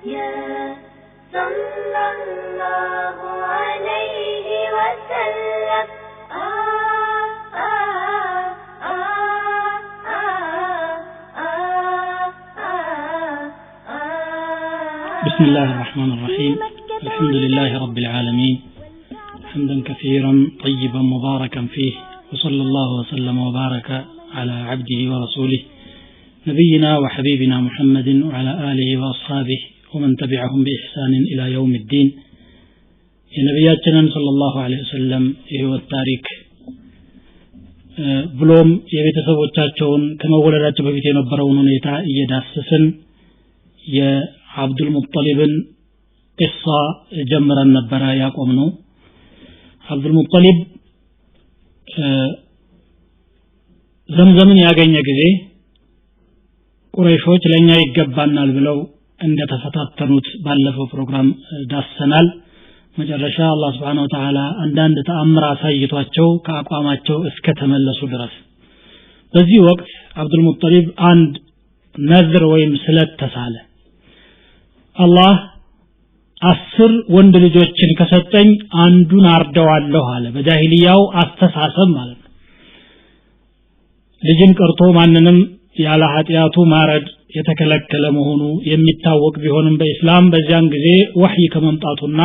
يا صلى الله عليه وسلم بسم الله الرحمن الرحيم الحمد لله رب العالمين حمدا كثيرا طيبا مباركا فيه وصلى الله وسلم وبارك على عبده ورسوله نبينا وحبيبنا محمد وعلى آله وأصحابه ومن تبعهم بإحسان إلى يوم الدين የነቢያችን ሰለላሁ ዐለይሂ ወሰለም የህይወት ታሪክ ብሎም የቤተሰቦቻቸውን ከመወለዳቸው በፊት የነበረውን ሁኔታ እየዳሰስን የአብዱል ሙጠሊብን ቂሳ ጀምረን ነበር ያቆምነው። አብዱል ሙጠሊብ ዘምዘምን ያገኘ ጊዜ ቁረይሾች ለኛ ይገባናል ብለው እንደተፈታተኑት ባለፈው ፕሮግራም ዳሰናል። መጨረሻ አላህ Subhanahu Wa Ta'ala አንዳንድ ተአምር አሳይቷቸው ከአቋማቸው እስከ ተመለሱ ድረስ በዚህ ወቅት አብዱል ሙጠሊብ አንድ ነዝር ወይም ስለት ተሳለ። አላህ 10 ወንድ ልጆችን ከሰጠኝ አንዱን አርደዋለሁ አለ። በጃሂልያው አስተሳሰብ ማለት ነው። ልጅን ቀርቶ ማንንም ያለ ኃጢያቱ ማረድ የተከለከለ መሆኑ የሚታወቅ ቢሆንም በእስላም በዚያን ጊዜ ወህይ ከመምጣቱና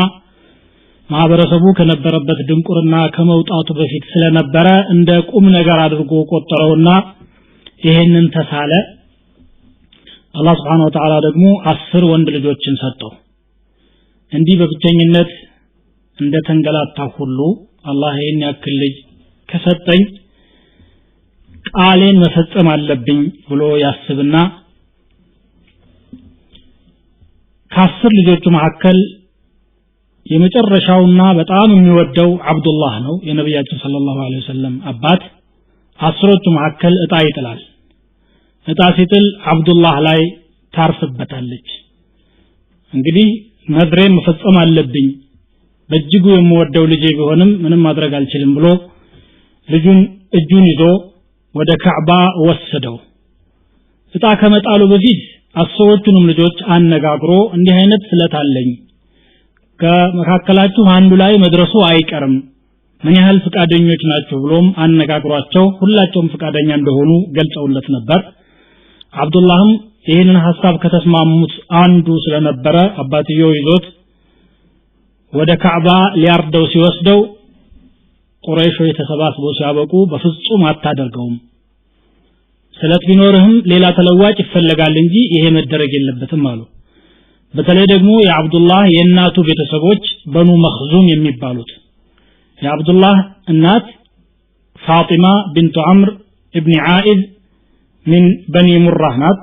ማህበረሰቡ ከነበረበት ድንቁርና ከመውጣቱ በፊት ስለነበረ እንደ ቁም ነገር አድርጎ ቆጠረውና ይሄንን ተሳለ። አላህ Subhanahu Wa Ta'ala ደግሞ 10 ወንድ ልጆችን ሰጠው። እንዲህ በብቸኝነት እንደ ተንገላታ ሁሉ አላህ ይሄን ያክል ልጅ ከሰጠኝ ቃሌን መፈጸም አለብኝ ብሎ ያስብና ከ10 ልጆቹ መካከል የመጨረሻውና በጣም የሚወደው አብዱላህ ነው። የነብያችን ሰለላሁ ዐለይሂ ወሰለም አባት 10ዎቹ መካከል እጣ ይጥላል። እጣ ሲጥል አብዱላህ ላይ ታርፍበታለች። እንግዲህ ነዝሬን መፈጸም አለብኝ በእጅጉ የምወደው ልጄ ቢሆንም ምንም ማድረግ አልችልም ብሎ ልጁን እጁን ይዞ ወደ ካዕባ ወሰደው። እጣ ከመጣሉ በፊት 10ዎቹንም ልጆች አነጋግሮ እንዲህ አይነት ስለት አለኝ ከመካከላችሁ አንዱ ላይ መድረሱ አይቀርም ምን ያህል ፍቃደኞች ናቸው ብሎም አነጋግሯቸው ሁላቸውም ፍቃደኛ እንደሆኑ ገልጸውለት ነበር። አብዱላህም ይህንን ሐሳብ ከተስማሙት አንዱ ስለነበረ አባትየው ይዞት ወደ ካዕባ ሊያርደው ሲወስደው ቁረይሾች ተሰባስበው ሲያበቁ በፍጹም አታደርገውም ስለት ቢኖርህም ሌላ ተለዋጭ ይፈልጋል እንጂ ይሄ መደረግ የለበትም አሉ። በተለይ ደግሞ የአብዱላህ የእናቱ ቤተሰቦች በኑ መኽዙም የሚባሉት የአብዱላህ እናት ፋጢማ ቢንቱ ዐምር ኢብኑ ዓኢዝ ምን በኒ ሙራህ ናት።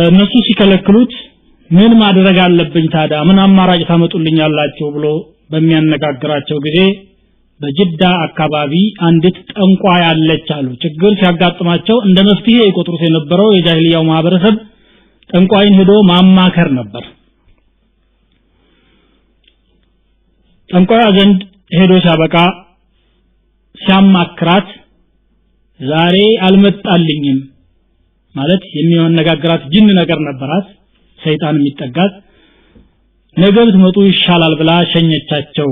እነሱ ሲከለክሉት ምን ማድረግ አለብኝ ታዲያ ምን አማራጭ ታመጡልኛላችሁ ብሎ በሚያነጋግራቸው ጊዜ በጅዳ አካባቢ አንዲት ጠንቋይ አለች አሉ። ችግር ሲያጋጥማቸው እንደ መፍትሄ ይቆጥሩት የነበረው የጃሂልያው ማህበረሰብ ጠንቋይን ሄዶ ማማከር ነበር። ጠንቋይ ዘንድ ሄዶ ሲያበቃ ሲያማክራት ዛሬ አልመጣልኝም ማለት የሚያነጋግራት ጅን ነገር ነበራት ሰይጣን የሚጠጋት ነገ ብትመጡ ይሻላል ብላ ሸኘቻቸው።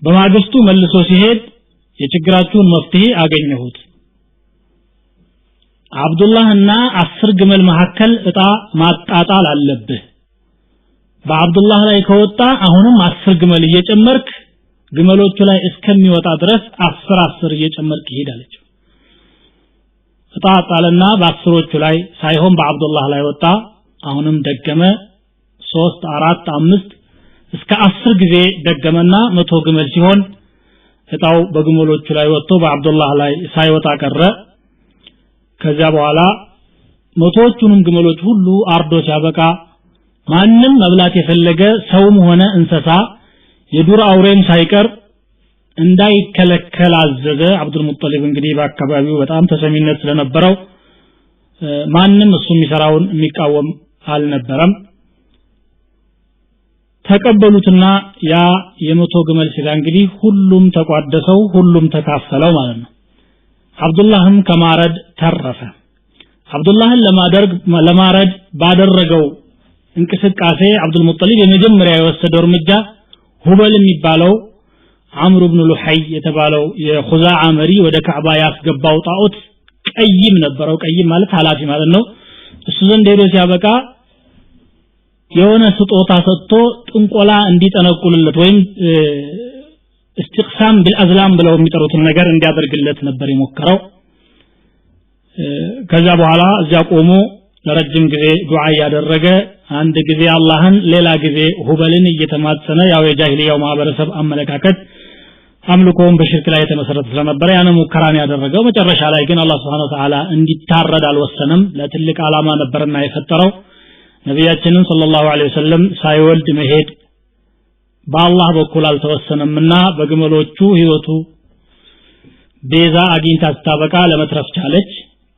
በማግስቱ መልሶ ሲሄድ የችግራችሁን መፍትሄ አገኘሁት አብዱላህና 10 ግመል መካከል እጣ ማጣጣል አለብህ በአብዱላህ ላይ ከወጣ አሁንም 10 ግመል እየጨመርክ ግመሎቹ ላይ እስከሚወጣ ድረስ 10 እየጨመርክ ይሄዳለች። እጣ ጣለና በ10ዎቹ ላይ ሳይሆን በአብዱላህ ላይ ወጣ። አሁንም ደገመ 3 4 5 እስከ 10 ጊዜ ደገመና 100 ግመል ሲሆን እጣው በግመሎቹ ላይ ወጥቶ በአብዱላህ ላይ ሳይወጣ ቀረ። ከዛ በኋላ 100ዎቹንም ግመሎች ሁሉ አርዶ ሲያበቃ ማንንም መብላት የፈለገ ሰውም ሆነ እንስሳ የዱር አውሬም ሳይቀር እንዳይከለከል አዘዘ። አብዱል ሙጠሊብ እንግዲህ በአካባቢው በጣም ተሰሚነት ስለነበረው ማንንም እሱ የሚሰራውን የሚቃወም አልነበረም። ተቀበሉትና ያ የ100 ግመል ሲላ እንግዲህ ሁሉም ተቋደሰው ሁሉም ተካፈለው ማለት ነው። አብዱላህም ከማረድ ተረፈ። አብዱላህን ለማረድ ባደረገው እንቅስቃሴ አብዱል ሙጠሊብ የመጀመሪያ የወሰደው እርምጃ ሁበል የሚባለው አምሩ ኢብኑ ሉሐይ የተባለው የኹዛዓ መሪ ወደ ካዕባ ያስገባው ጣዖት ቀይም ነበረው ቀይም ማለት ኃላፊ ማለት ነው እሱ ዘንድ ሄዶ ሲያበቃ የሆነ ስጦታ ሰጥቶ ጥንቆላ እንዲጠነቁልለት ወይም استقسام بالازلام ብለው የሚጠሩትን ነገር እንዲያደርግለት ነበር የሞከረው ከዛ በኋላ እዚያ ቆሞ ለረጅም ጊዜ ዱዓ ያደረገ አንድ ጊዜ አላህን ሌላ ጊዜ ሁበልን እየተማጸነ ያው የጃሂልያው ማህበረሰብ አመለካከት አምልኮውን በሽርክ ላይ የተመሰረተ ስለነበረ ያን ሙከራን ያደረገው መጨረሻ ላይ ግን አላህ Subhanahu Wa Ta'ala እንዲታረድ አልወሰነም ለትልቅ ዓላማ ነበርና የፈጠረው ነብያችንን ሰለላሁ ዐለይሂ ወሰለም ሳይወልድ መሄድ በአላህ በኩል አልተወሰነምና በግመሎቹ ህይወቱ ቤዛ አግኝታ ስታበቃ ለመትረፍ ቻለች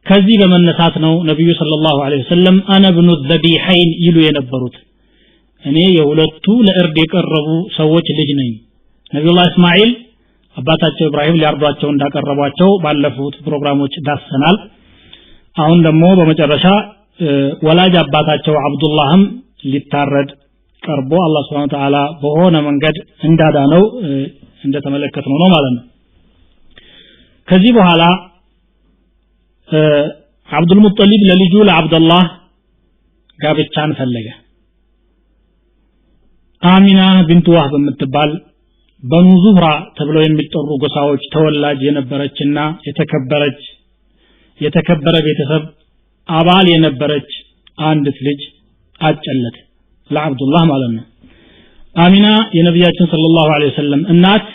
ከዚህ በመነሳት ነው ነብዩ ሰለላሁ ዐለይሂ ወሰለም አነ ኢብኑ ዘቢሐይን ይሉ የነበሩት እኔ የሁለቱ ለእርድ የቀረቡ ሰዎች ልጅ ነኝ ነብዩላህ እስማኤል አባታቸው ኢብራሂም ሊያርዷቸው እንዳቀረቧቸው ባለፉት ፕሮግራሞች ዳሰናል አሁን ደግሞ በመጨረሻ ወላጅ አባታቸው አብዱላህም ሊታረድ ቀርቦ አላህ Subhanahu Wa Ta'ala በሆነ መንገድ እንዳዳነው እንደተመለከተው ነው ማለት ነው ከዚህ በኋላ አብዱል ሙጠሊብ ለልጁ ለአብዱላህ ጋብቻን ፈለገ አሚና ቢንቱ ዋህብ የምትባል በኑ ዙህራ ተብለው የሚጠሩ ጎሳዎች ተወላጅ የነበረችና የተከበረ ቤተሰብ አባል የነበረች አንዲት ልጅ አጨለት ለአብዱላህ ማለት ነው አሚና የነብያችን ሰለላሁ ዐለይሂ ወሰለም እናት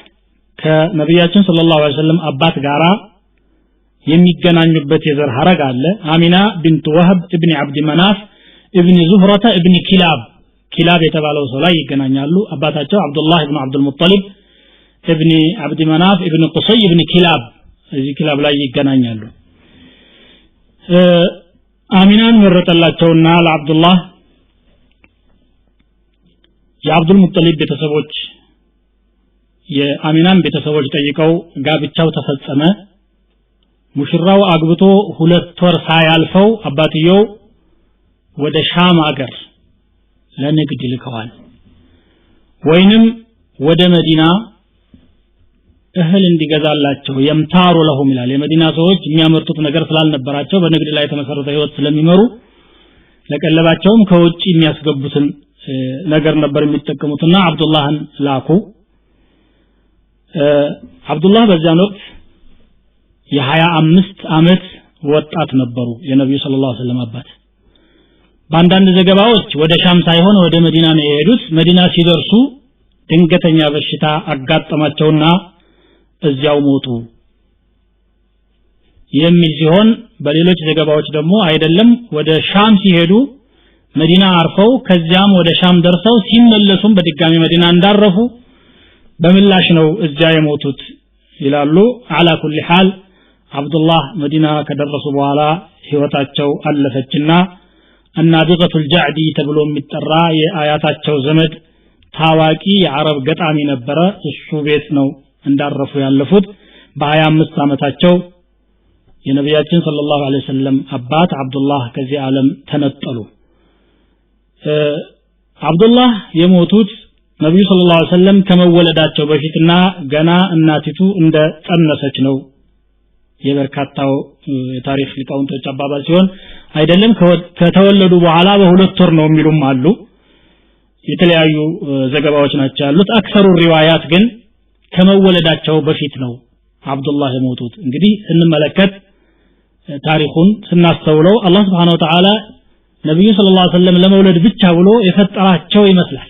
ከነብያችን ሰለላሁ ዐለይሂ ወሰለም አባት ጋራ የሚገናኙበት የዘር ሐረግ አለ አሚና ቢንት ወህብ ኢብኑ አብድ መናፍ ኢብኑ ዙህራተ ኢብኑ ኪላብ የተባለው ሰው ላይ ይገናኛሉ አባታቸው አብዱላህ ኢብኑ አብዱል ሙጠሊብ ኢብኑ አብድ መናፍ ኢብኑ ቁሰይ ኢብኑ ኪላብ እዚህ ኪላብ ላይ ይገናኛሉ አሚናን መረጠላቸውና ለአብዱላህ የአብዱል ሙጠሊብ ቤተሰቦች የአሚናን ቤተሰቦች ጠይቀው ጋብቻው ተፈጸመ ሙሽራው አግብቶ 2 ወር ሳያልፈው አባትየው ወደ ሻም አገር ለንግድ ልከዋል ወይንም ወደ መዲና እህል እንዲገዛላቸው የምታሩ ለሁም ይላል የመዲና ሰዎች የሚያመርቱት ነገር ስላልነበራቸው በንግድ ላይ የተመሰረተ ህይወት ስለሚመሩ ለቀለባቸውም ከውጪ የሚያስገቡትን ነገር ነበር የሚጠቀሙትና አብዱላህን ላኩ አብዱላህ በዚያን ወቅት የ25 አመት ወጣት ነበሩ የነብዩ ሰለላሁ ዐለይሂ ወሰለም አባት በአንዳንድ ዘገባዎች ወደ ሻም ሳይሆን ወደ መዲና ነው የሄዱት መዲና ሲደርሱ ድንገተኛ በሽታ አጋጠማቸውና እዚያው ሞቱ የሚል ሲሆን በሌሎች ዘገባዎች ደግሞ አይደለም ወደ ሻም ሲሄዱ መዲና አርፈው ከዚያም ወደ ሻም ደርሰው ሲመለሱም በድጋሚ መዲና እንዳረፉ በምላሽ ነው እዚያ የሞቱት ይላሉ አላ ኩሊ ሐል አብዱላህ መዲና ከደረሱ በኋላ ህይወታቸው አለፈችና አናቢቀቱል ጃዕዲ ተብሎ የሚጠራ የአያታቸው ዘመድ ታዋቂ የአረብ ገጣሚ ነበረ እሱ ቤት ነው እንዳረፉ ያለፉት በ25 አመታቸው የነብያችን ሰለላሁ ዐለይሂ ወሰለም አባት አብዱላህ ከዚህ ዓለም ተነጠሉ አብዱላህ የሞቱት ነብዩ ሰለላሁ ዐለይሂ ወሰለም ከመወለዳቸው በፊትና ገና እናቲቱ እንደ ጸነሰች ነው የበርካታው የታሪክ ሊቃውንቶች አባባል ሲሆን አይደለም ከተወለዱ በኋላ በሁለት ወር ነው የሚሉም አሉ የተለያዩ ዘገባዎች ናቸው ያሉት አክሰሩ ሪዋያት ግን ከመወለዳቸው በፊት ነው አብዱላህ የሞቱት እንግዲህ እንመለከት ታሪኩን ስናስተውለው አላህ Subhanahu Wa Ta'ala ነብዩ ሰለላሁ ዐለይሂ ወሰለም ለመውለድ ብቻ ብሎ የፈጠራቸው ይመስላል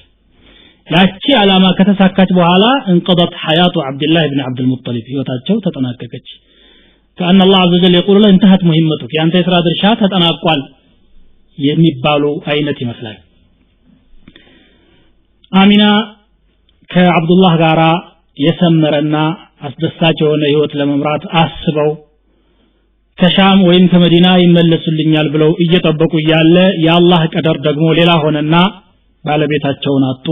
ያቺ ዓላማ ከተሳካች በኋላ እንቀضت حياه عبد الله بن عبد المطلب ህይወታቸው ተጠናቀቀች كأن الله عز وجل يقول له انتهت مهمتك ያንተ የሥራ ድርሻ ተጠናቋል የሚባሉ አይነት ይመስላል አሚና ከአብዱላህ ጋራ የሰመረና አስደሳች የሆነ ህይወት ለመምራት አስበው ከሻም ወይም ከመዲና ይመለሱልኛል ብለው እየጠበቁ ያለ የአላህ ቀደር ደግሞ ሌላ ሆነና ባለቤታቸውን አጡ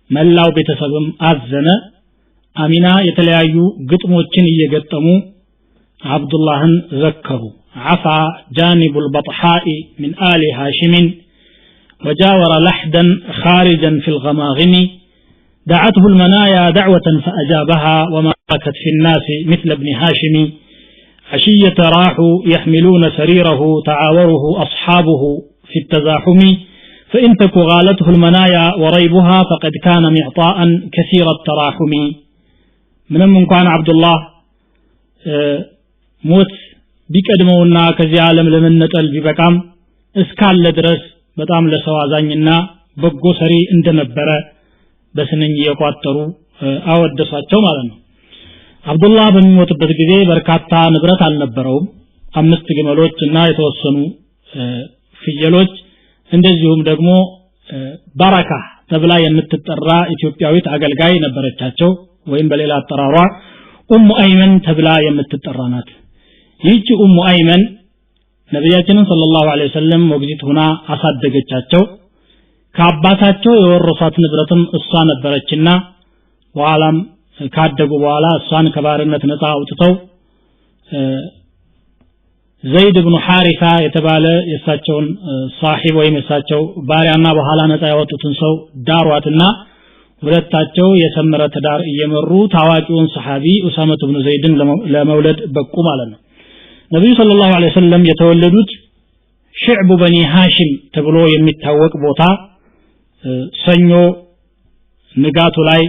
መላው ቤተሰብም አዘነ አሚና የተለያዩ ግጥሞችን እየገጠሙ አብዱላህን ዘከሩ عفا جانب البطحاء من آل هاشم وجاور لحدا خارجا في الغماغم دعته المنايا دعوة فأجابها وما بكت في الناس مثل ابن هاشم عشية راحوا يحملون سريره تعاوره أصحابه في التزاحم فإن تك غالته المنايا وريبها فقد كان معطاء كثير التراحم من كان عبد الله موت ቢቀድመውና ከዚህ ዓለም ለመነጠል ቢበቃም እስካለ ድረስ በጣም ለሰው አዛኝና በጎ ሰሪ እንደነበረ በስንኝ የቋጠሩ አወደሷቸው ማለት ነው። አብዱላህ በሚሞትበት ጊዜ በርካታ ንብረት አልነበረውም። 5 ግመሎችና የተወሰኑ ፍየሎች እንደዚሁም ደግሞ ባራካ ተብላ የምትጠራ ኢትዮጵያዊት አገልጋይ ነበረቻቸው ወይም በሌላ አጠራሯ ኡሙ አይመን ተብላ የምትጠራ ናት። ይህች ኡሙ አይመን ነብያችንን ሰለላሁ ዐለይሂ ወሰለም ሞግዚት ሆና አሳደገቻቸው። ከአባታቸው የወረሷት ንብረትም እሷ ነበረችና በኋላም ካደጉ በኋላ እሷን ከባርነት ነፃ አውጥተው ዘይድ ኢብኑ ሐሪሳ የተባለ የሳቸውን صاحب ወይም የሳቸው ባሪያና በኋላ ነፃ ያወጡትን ሰው ዳሯትና ሁለታቸው የሰመረ ትዳር እየመሩ ታዋቂውን ሰሃቢ ኡሳማ ኢብኑ ዘይድን ለመውለድ በቁ ማለት ነው። ነብዩ ሰለላሁ ዐለይሂ ወሰለም የተወለዱት ሽዕቡ በኒ ሃሽም ተብሎ የሚታወቅ ቦታ ሰኞ ንጋቱ ላይ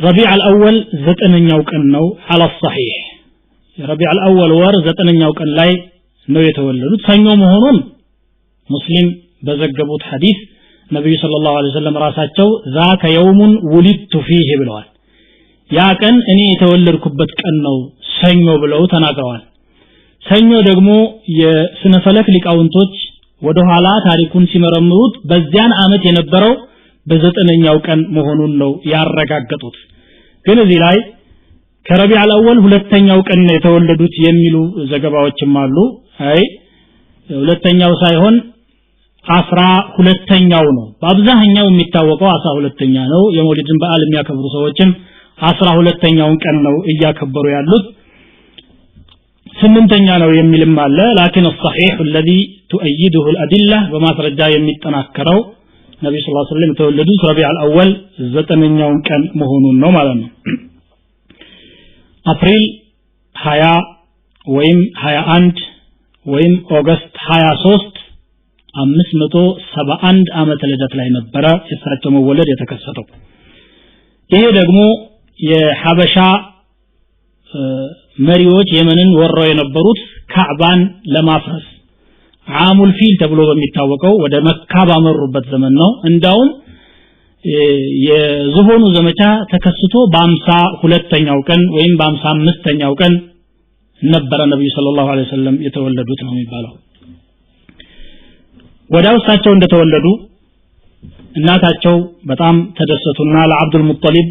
ረቢዕ አልአወል 9ኛው ቀን ነው على الصحيح ረቢዕ አልአወል ወር 9ኛው ቀን ላይ ነው የተወለዱት። ሰኞ መሆኑን ሙስሊም በዘገቡት ሐዲስ ነብዩ ሰለላሁ ዐለይሂ ወሰለም ራሳቸው ذاك يوم ولدت فيه ብለዋል። ያ ቀን እኔ የተወለድኩበት ቀን ነው ሰኞ ብለው ተናግረዋል። ሰኞ ደግሞ የስነ ፈለክ ሊቃውንቶች ወደ ኋላ ታሪኩን ሲመረምሩት በዚያን አመት የነበረው በ9ኛው ቀን መሆኑን ነው ያረጋገጡት። ግን እዚህ ላይ ከረቢዕ አልአወል ሁለተኛው ቀን ነው የተወለዱት የሚሉ ዘገባዎችም አሉ። አይ ሁለተኛው ሳይሆን 12ኛው ነው። በአብዛኛው የሚታወቀው 12ኛ ነው። የመውሊድን በዓል የሚያከብሩ ሰዎችም 12ኛውን ቀን ነው እያከበሩ ያሉት። 8ኛ ነው የሚልም አለ። لكن الصحيح الذي تؤيده الادله በማስረጃ የሚጠናከረው ነብዩ ሰለላሁ ዐለይሂ ወሰለም የተወለዱት ረቢዕ አልአወል 9ኛውን ቀን መሆኑን ነው ማለት ነው። አፕሪል 20 ወይም 21 ወይም ኦገስት 23 571 ዓመተ ልደት ላይ ነበረ የእሳቸው መወለድ የተከሰተው። ይሄ ደግሞ የሐበሻ መሪዎች የመንን ወረው የነበሩት ካዕባን ለማፍረስ ዓሙል ፊል ተብሎ በሚታወቀው ወደ መካ ባመሩበት ዘመን ነው። እንዳውም የዝሆኑ ዘመቻ ተከስቶ በ52ኛው ቀን ወይም በ55ኛው ቀን ነበረ ነብዩ ሰለላሁ ዐለይሂ ወሰለም የተወለዱት ነው የሚባለው። ወዲያው እሳቸው እንደተወለዱ እናታቸው በጣም ተደሰቱና ለአብዱል ሙጠሊብ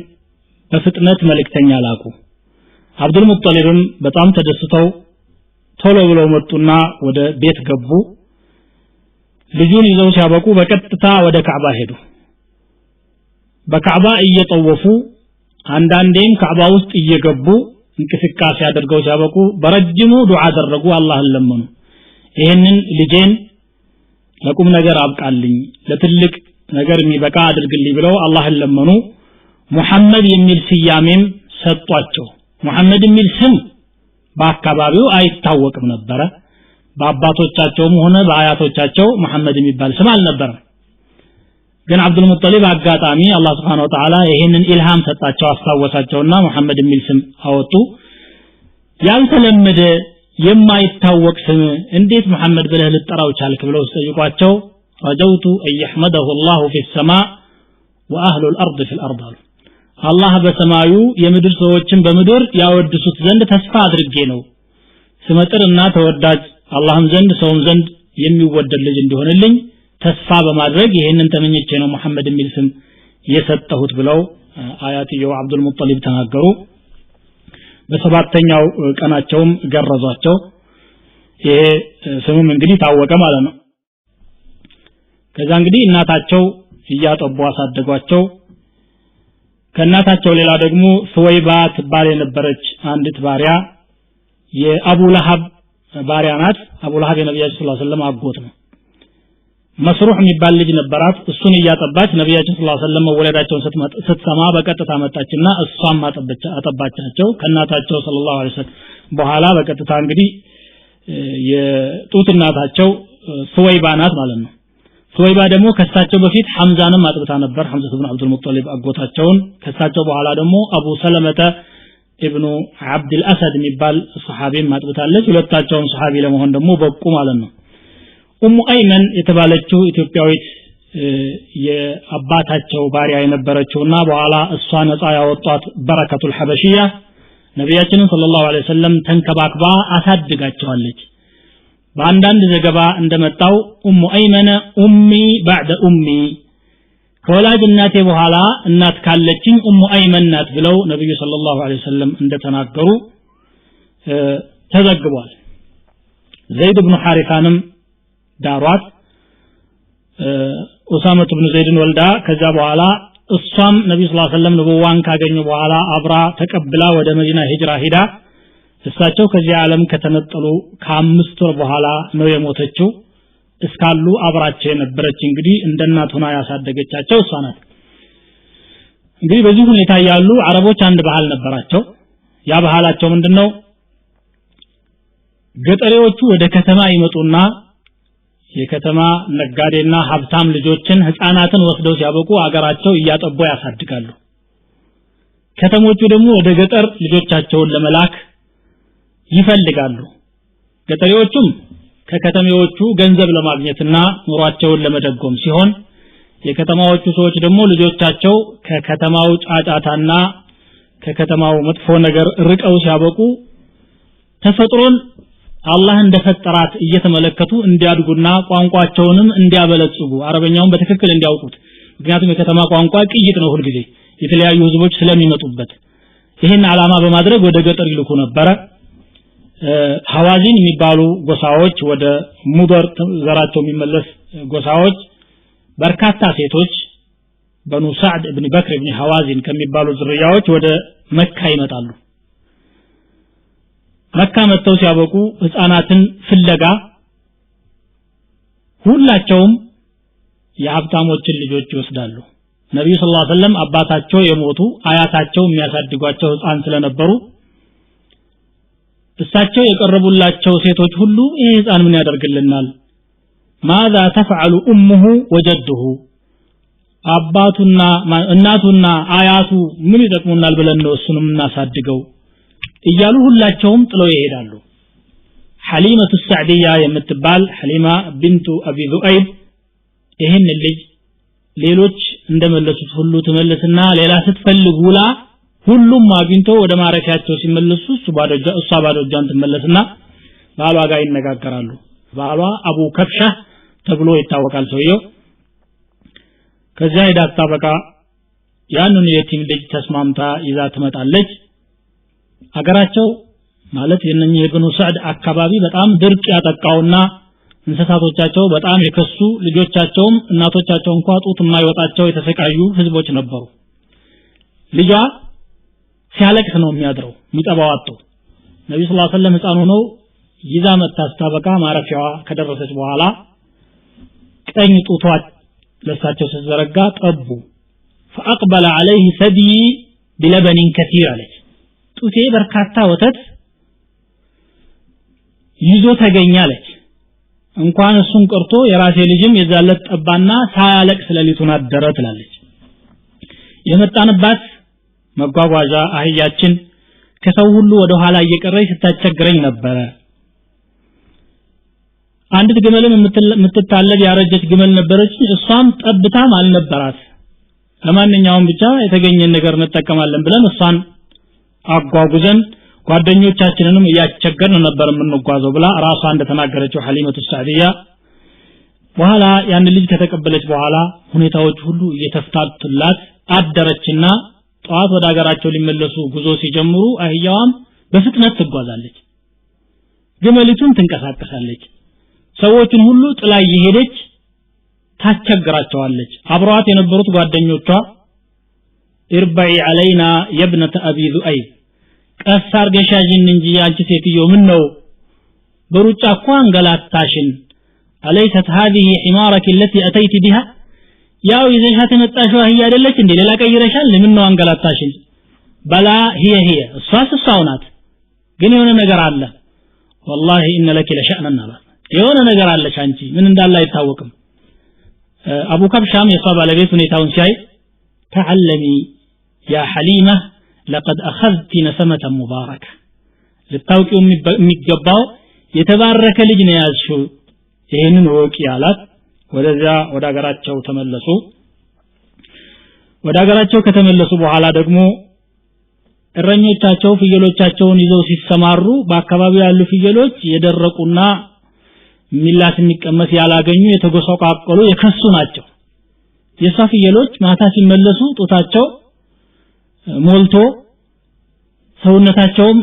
በፍጥነት መልእክተኛ ላኩ። አብዱል ሙጠሊብም በጣም ተደስተው ቶሎ ብለው መጡና ወደ ቤት ገቡ። ልጁን ይዘው ሲያበቁ በቀጥታ ወደ ካዕባ ሄዱ። በካዕባ እየጠወፉ አንዳንዴም ካዕባ ውስጥ እየገቡ እንቅስቃሴ አድርገው ሲያበቁ በረጅሙ ዱዓ አደረጉ፣ አላህን ለመኑ። ይሄንን ልጄን ለቁም ነገር አብቃልኝ፣ ለትልቅ ነገር የሚበቃ አድርግልኝ ብለው አላህን ለመኑ። ሙሐመድ የሚል ስያሜም ሰጧቸው። ሙሐመድ የሚል ስም በአካባቢው አይታወቅም ነበር። በአባቶቻቸውም ሆነ በአያቶቻቸው መሐመድ የሚባል ስም አልነበረም። ግን አብዱል ሙጠሊብ አጋጣሚ አላህ Subhanahu Wa Ta'ala ይሄንን ኢልሃም ሰጣቸው፣ አስታወሳቸውና መሐመድ የሚል ስም አወጡ። ያልተለመደ የማይታወቅ ስም እንዴት መሐመድ ብለህ ልትጠራው ቻልክ ብለው ሲጠይቋቸው ረጀውቱ አየህመደሁ الله في السماء واهل الارض في الارض አላህ በሰማዩ የምድር ሰዎችን በምድር ያወድሱት ዘንድ ተስፋ አድርጌ ነው ስመጥርና ተወዳጅ አላህም ዘንድ ሰውም ዘንድ የሚወደድ ልጅ እንዲሆንልኝ ተስፋ በማድረግ ይሄንን ተመኝቼ ነው መሐመድ የሚል ስም የሰጠሁት ብለው አያትየው አብዱል ሙጠሊብ ተናገሩ። በሰባተኛው ቀናቸውም ገረዟቸው። ይሄ ስሙም እንግዲህ ታወቀ ማለት ነው። ከዛ እንግዲህ እናታቸው እያጠቡ አሳደጓቸው። ከእናታቸው ሌላ ደግሞ ሱወይባ ትባል የነበረች አንዲት ባሪያ የአቡ ለሃብ ባሪያ ናት። አቡ ለሃብ የነብዩ ሰለላሁ ዐለይሂ ወሰለም አጎት ነው። መስሩህ የሚባል ልጅ ነበራት እሱን እያጠባች ነብያችን ሰለላሁ ዐለይሂ ወሰለም ወለዳቸውን ስትሰማ በቀጥታ መጣችና እሷም አጠባቻቸው ከናታቸው ሰለላሁ ዐለይሂ ወሰለም በኋላ በቀጥታ እንግዲህ የጡት እናታቸው ሱወይባ ናት ማለት ነው ሱወይባ ደግሞ ከሳቸው በፊት ሐምዛንም አጥብታ ነበር ሐምዛ ኢብኑ አብዱል ሙጠሊብ አጎታቸውን ከሳቸው በኋላ ደግሞ አቡ ሰለመተ ኢብኑ አብዱል አሰድ የሚባል ሱሐቢም አጥብታለች ሁለታቸውም ሱሐቢ ለመሆን ደግሞ በቁ ማለት ነው ኡሙ አይመን የተባለችው ኢትዮጵያዊት የአባታቸው ባሪያ የነበረችውና በኋላ እሷ ነፃ ያወጣት በረከቱል ሐበሽያ ነብያችን ሰለላሁ ዐለይሂ ወሰለም ተንከባክባ አሳድጋቸዋለች በአንዳንድ ዘገባ እንደመጣው ኡሙ አይመነ ኡሚ ባዕደ ኡሚ ከወላጅ እናቴ በኋላ እናት ካለችኝ ኡሙ አይመን ናት ብለው ነብዩ ሰለላሁ ዐለይሂ ወሰለም እንደተናገሩ ተዘግቧል ዘይድ ኢብኑ ሐሪሳንም ዳሯት ኡሳማ ኢብኑ ዘይድን ወልዳ ከዛ በኋላ እሷም ነብዩ ሰለላሁ ዐለይሂ ወሰለም ንቡዋን ካገኙ በኋላ አብራ ተቀብላ ወደ መዲና ሂጅራ ሄዳ እሳቸው ከዚህ ዓለም ከተነጠሉ ከአምስት ወር በኋላ ነው የሞተችው እስካሉ አብራቸው የነበረች እንግዲህ እንደናት ሆና ያሳደገቻቸው እሷ ናት እንግዲህ በዚህ ሁኔታ ያሉ አረቦች አንድ ባህል ነበራቸው ያ ባህላቸው ምንድነው ገጠሬዎቹ ወደ ከተማ ይመጡና የከተማ ነጋዴና ሀብታም ልጆችን ህፃናትን ወስደው ሲያበቁ አገራቸው እያጠቡ ያሳድጋሉ ከተሞቹ ደግሞ ወደ ገጠር ልጆቻቸውን ለመላክ ይፈልጋሉ ገጠሬዎቹም ከከተማዎቹ ገንዘብ ለማግኘትና ኑሯቸውን ለመደጎም ሲሆን የከተማዎቹ ሰዎች ደግሞ ልጆቻቸው ከከተማው ጫጫታና ከከተማው መጥፎ ነገር ርቀው ሲያበቁ ተፈጥሮን አላህ እንደፈጠራት እየተመለከቱ እንዲያድጉና ቋንቋቸውንም እንዲያበለጽጉ አረበኛውን በትክክል እንዲያውቁት ምክንያቱም የከተማ ቋንቋ ቅይጥ ነው ሁሉ ጊዜ የተለያዩ ህዝቦች ስለሚመጡበት ይሄን ዓላማ በማድረግ ወደ ገጠር ይልኩ ነበር ሐዋዚን የሚባሉ ጎሳዎች ወደ ሙደር ዘራቸው የሚመለስ ጎሳዎች በርካታ ሴቶች በኑ ሰዕድ ኢብኑ በክር ኢብኑ ሐዋዚን ከሚባሉ ዝርያዎች ወደ መካ ይመጣሉ መካ መተው ሲያበቁ ህፃናትን ፍለጋ ሁላቸውም የሀብታሞችን ልጆች ይወስዳሉ ነብዩ ሰለላሁ ዐለይሂ ወሰለም አባታቸው የሞቱ አያታቸው የሚያሳድጓቸው ህፃን ስለነበሩ እሳቸው የቀረቡላቸው ሴቶች ሁሉ ይሄ ህፃን ምን ያደርግልናል ماذا تفعل امه وجده አባቱና እናቱና አያቱ ምን ይጠቅሙናል ብለን ነው እሱንም እናሳድገው እያሉ ሁላቸውም ጥለው ይሄዳሉ ሐሊመቱ ሰዕዲያ የምትባል ሐሊማ ቢንቱ አቢ ዙአይብ ይሄን ልጅ ሌሎች እንደመለሱት ሁሉ ተመለስና ሌላ ስትፈልግ ውላ ሁሉም አግኝቶ ወደ ማረፊያቸው ሲመለሱ እሷ ባዶ እጇን ትመለስና ባሏ ጋር ይነጋገራሉ ባሏ አቡ ከብሻ ተብሎ ይታወቃል ሰውየው ከዚያ ሄዳ ታበቃ ያንን የቲም ልጅ ተስማምታ ይዛ ትመጣለች አገራቸው ማለት የነኚህ ኢብኑ ሰዕድ አካባቢ በጣም ድርቅ ያጠቃውና እንስሳቶቻቸው በጣም የከሱ ልጆቻቸውም እናቶቻቸው እንኳን ጡት የማይወጣቸው የተሰቃዩ ህዝቦች ነበሩ ልጇ ሲያለቅስ ነው የሚያድረው የሚጠባው አጥቶ ነብዩ ሰለላሁ ዐለይሂ ወሰለም ህፃን ሆኖ ይዛ መጣ አስታበቃ ማረፊያዋ ከደረሰች በኋላ ቀኝ ጡቷ ለሳቸው ሲዘረጋ ጠቡ فاقبل عليه ثدي بلبن كثير አለች ጡቴ በርካታ ወተት ይዞ ተገኛለች እንኳን እሱን ቀርቶ የራሴ ልጅም የዛለት ጠባና ሳያለቅስ ለሊቱን አደረ ትላለች የመጣንባት መጓጓዣ አህያችን ከሰው ሁሉ ወደ ኋላ እየቀረች ስታቸግረኝ ነበር አንዲት ግመልም የምትታለብ ያረጀች ግመል ነበረች እሷም ጠብታም አልነበራት ለማንኛውም ብቻ የተገኘን ነገር እንጠቀማለን ብለን እሷን አጓጉዘን ጓደኞቻችንንም እያቸገርን ነበር የምንጓዘው ብላ ራሷ እንደተናገረችው ሐሊመቱ ሰዕዲያ በኋላ ያን ልጅ ከተቀበለች በኋላ ሁኔታዎች ሁሉ እየተፍታቱላት አደረችና ጧት ወደ ሀገራቸው ሊመለሱ ጉዞ ሲጀምሩ አህያዋም በፍጥነት ትጓዛለች ግመሊቱም ትንቀሳቀሳለች ሰዎችን ሁሉ ጥላ እየሄደች ታቸግራቸዋለች አብሯት የነበሩት ጓደኞቿ ኢርባኢ አለይና የብነተ አቢ ዙአይብ ቀሳር ገሻጅን እንጂ አንቺ ሴትዮ ምን ነው በሩጫ እንኳን ገላታሽን أليست هذه حمارك التي أتيت بها ያው ይዘሻት የመጣሽው አህያ አይደለች እንዴ ሌላ ቀይረሻል ለምን ነው አንገላታሽን በላ هي እሷው ናት ግን የሆነ ነገር አለ والله ان لك لشأنا نرى የሆነ ነገር አለች አንቺ ምን እንዳለ አይታወቅም አቡ ከብሻም የሷ ባለቤት ሁኔታውን ሲያይ تعلمي يا حليمة لقد أخذت نسمة مباركة ልታውቂው የሚገባው የተባረከ ልጅ ነው ያዝሽው ይሄንን ወቂ ያላት ወደዛ ወደ ሀገራቸው ተመለሱ ወደ ሀገራቸው ከተመለሱ በኋላ ደግሞ እረኞቻቸው ፍየሎቻቸውን ይዘው ሲሰማሩ በአካባቢው ያሉ ፍየሎች የደረቁና ሚላት የሚቀመስ ያላገኙ የተጎሳቋቀሉ የከሱ ናቸው የሷ ፍየሎች ማታ ሲመለሱ ጦታቸው ሞልቶ ሰውነታቸውም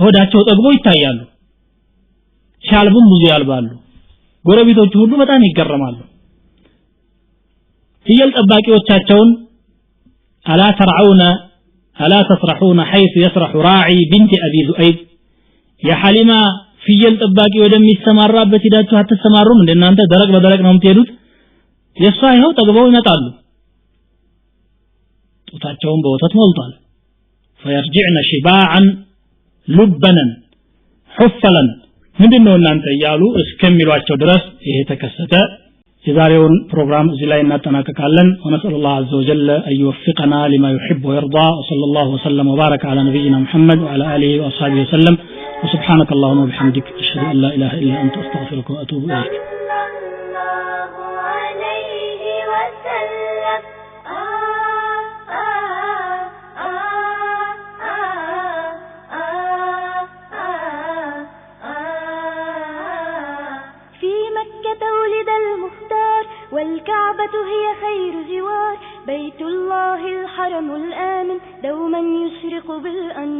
ሆዳቸው ጠግቦ ይታያሉ ሲያልቡም ብዙ ያልባሉ ጎረቤቶቹ ሁሉ በጣም ይገረማሉ ፍየል ጠባቂዎቻቸውን ألا تسرحون حيث يسرح راعي بنت أبي ذؤيب يا حليمة ፍየል ጠባቂ ወደሚሰማራበት ሄዳችሁ አትሰማሩም እንደናንተ ደረቅ በደረቅ ነው የምትሄዱት የሷ ይኸው ጠግበው ይመጣሉ ጦታቸውን በወተት ሞልቷል فيرجعن شباعا لبنا حفلا ምንድነው እናንተ ያሉ እስከሚሏቸው ድረስ ይሄ ተከሰተ የዛሬውን ፕሮግራም እዚህ ላይ እናጠናቀቃለን ወነሰለ الله عز وجل أن يوفقنا لما يحب ويرضى وصلى الله وسلم وبارك على نبينا محمد وعلى آله وأصحابه وسلم وسبحانك اللهم وبحمدك أشهد أن لا إله إلا أنت أستغفرك وأتوب إليك والكعبة هي خير جوار بيت الله الحرم الآمن دوما يشرق بالأنوار